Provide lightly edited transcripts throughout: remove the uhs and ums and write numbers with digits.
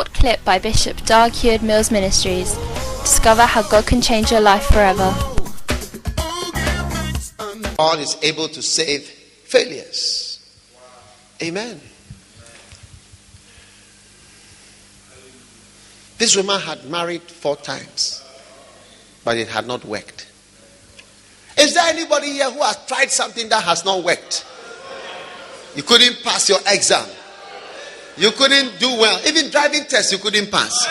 short clip by Bishop Doug Heward-Mills Ministries. Discover how God can change your life forever. God is able to save failures. Amen. This woman had married 4 times, but it had not worked. Is there anybody here who has tried something that has not worked? You couldn't pass your exam. You couldn't do well. Even driving tests, you couldn't pass.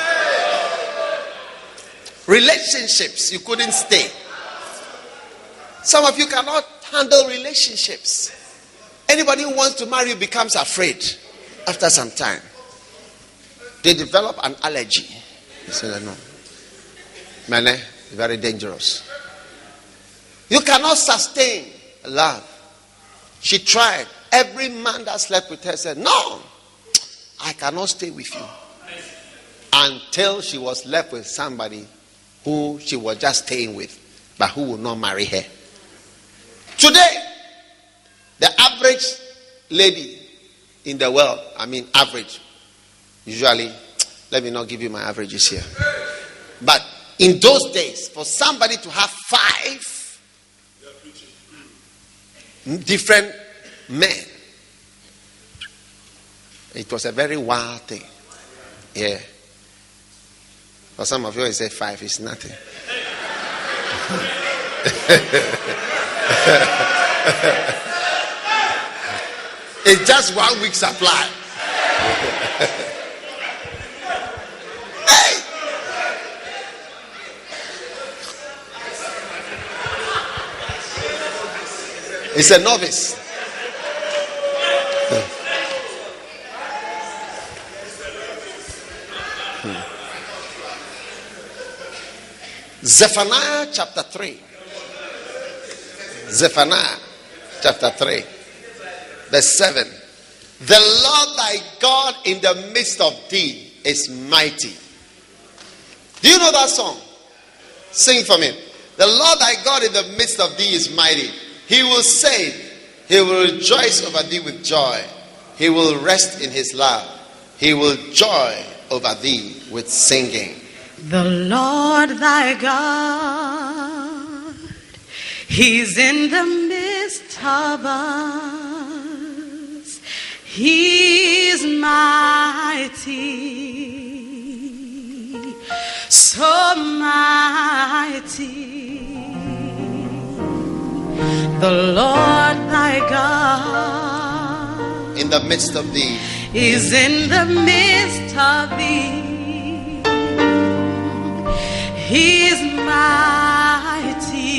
Relationships, you couldn't stay. Some of you cannot handle relationships. Anybody who wants to marry you becomes afraid after some time. They develop an allergy. They say, no. Man, very dangerous. You cannot sustain love. She tried. Every man that slept with her said, no, I cannot stay with you. Until she was left with somebody who she was just staying with, but who would not marry her. Today, the average lady in the world, average, usually, let me not give you my averages here. But in those days, for somebody to have 5 different men, it was a very wild thing. Yeah. For some of you, I say 5 is nothing. It's just 1 week supply. Hey! It's a novice. Zephaniah chapter 3. Zephaniah chapter 3, verse 7. The Lord thy God in the midst of thee is mighty. Do you know that song? Sing for me. The Lord thy God in the midst of thee is mighty. He will save. He will rejoice over thee with joy. He will rest in his love. He will joy over thee with singing. The Lord thy God, he's in the midst of us. He's mighty, so mighty. The Lord thy God, in the midst of thee, is in the midst of thee. He's mighty,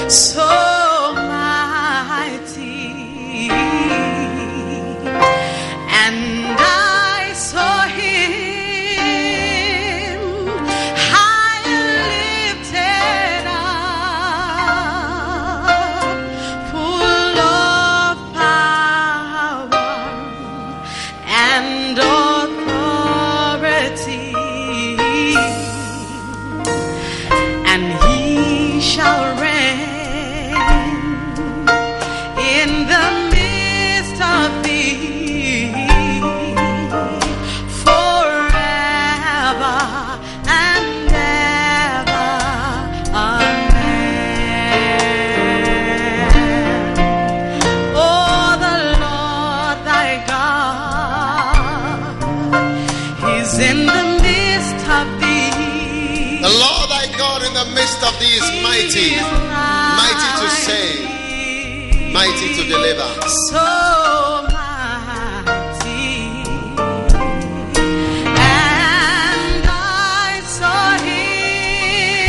so mighty, and I saw him high and lifted up, full of power and authority. Shall reign in the midst of thee forever and ever. Amen. Oh, the Lord thy God, he's in the midst of thee. The Lord thy God in the midst of thee is mighty, mighty to save, mighty to deliver. So mighty, and I saw him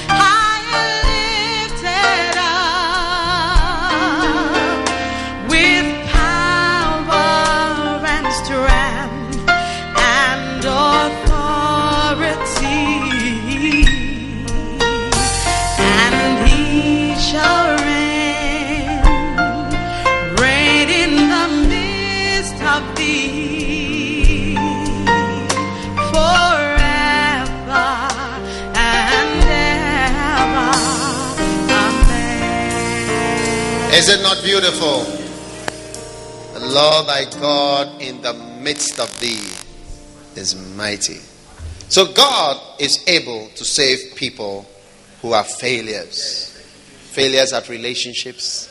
high and lifted up, with power and strength and authority. Shall reign in the midst of thee forever and ever. Amen. Is it not beautiful? The Lord thy God in the midst of thee is mighty. So God is able to save people who are failures. Failures at relationships,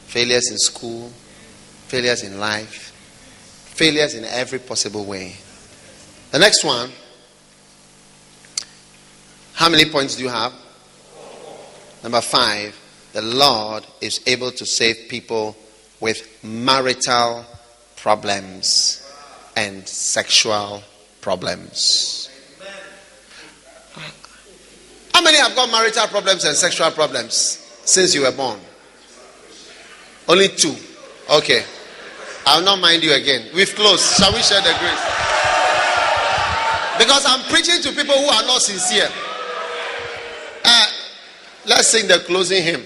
failures in school, failures in life, failures in every possible way. The next one. How many points do you have? Number 5. The Lord is able to save people with marital problems and sexual problems. How many have got marital problems and sexual problems since you were born? Only 2. Okay. I'll not mind you again. We've closed. Shall we share the grace? Because I'm preaching to people who are not sincere. Let's sing the closing hymn.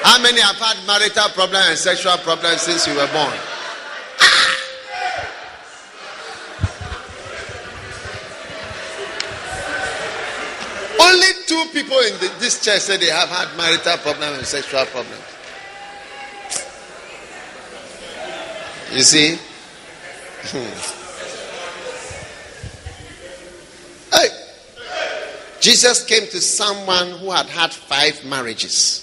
How many have had marital problems and sexual problems since you were born? Only 2 people in this church say they have had marital problems and sexual problems. You see? Hey, Jesus came to someone who had had 5 marriages.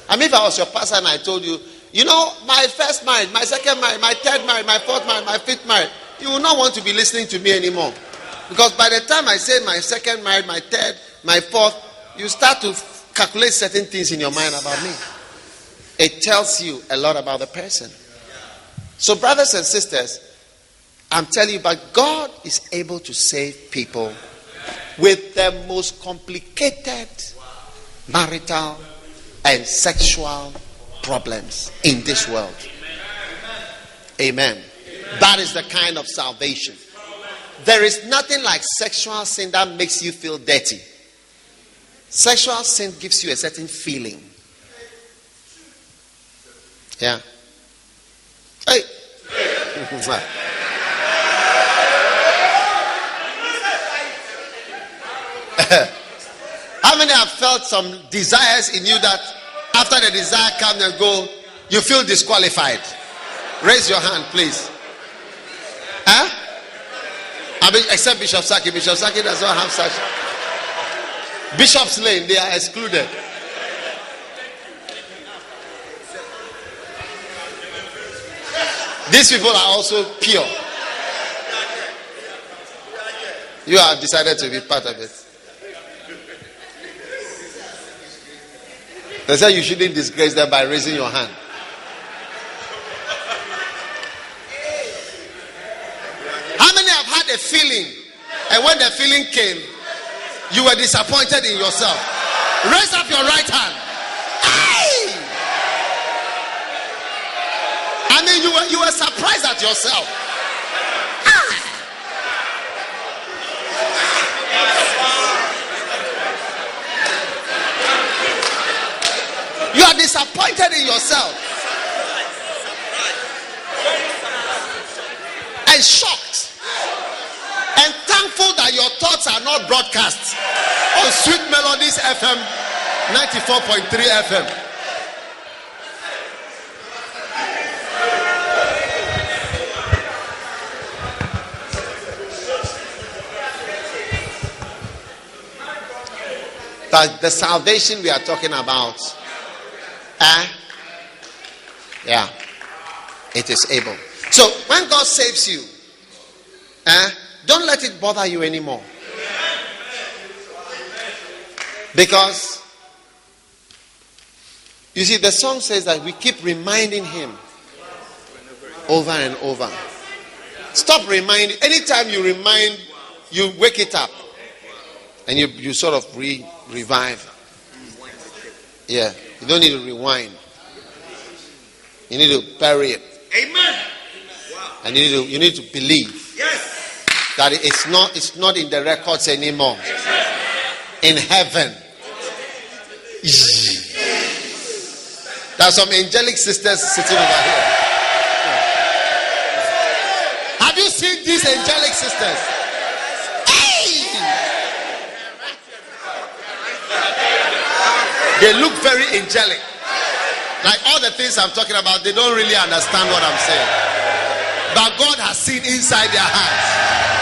I mean, if I was your pastor and I told you, you know, my first marriage, my second marriage, my third marriage, my fourth marriage, my fifth marriage, you will not want to be listening to me anymore. Because by the time I say my second marriage, my third, my fourth, you start to calculate certain things in your mind about me. It tells you a lot about the person. So brothers and sisters, I'm telling you, but God is able to save people with the most complicated marital and sexual problems in this world. Amen. That is the kind of salvation. There is nothing like sexual sin that makes you feel dirty. Sexual sin gives you a certain feeling. Yeah. Hey. How many have felt some desires in you that after the desire comes and go, you feel disqualified? Raise your hand, please. Huh? I mean, except Bishop Saki. Bishop Saki does not have such. Bishop's Lane, they are excluded. These people are also pure. You have decided to be part of it. They say you shouldn't disgrace them by raising your hand. How many have had a feeling, and when the feeling came, you were disappointed in yourself? Raise up your right hand. Aye! I mean, you were surprised at yourself. You are disappointed in yourself and shocked and thankful that your thoughts are not broadcast on Sweet Melodies FM 94.3 FM. But the salvation we are talking about, yeah, it is able. So when God saves you, don't let it bother you anymore. Because you see, the song says that we keep reminding him over and over. Stop reminding. Anytime you remind, you wake it up. And you sort of revive. Yeah. You don't need to rewind. You need to bury it. Amen. And you need to believe. Yes. That it's not in the records anymore. In heaven. There are some angelic sisters sitting over here. Have you seen these angelic sisters? They look very angelic. Like all the things I'm talking about, they don't really understand what I'm saying. But God has seen inside their hearts.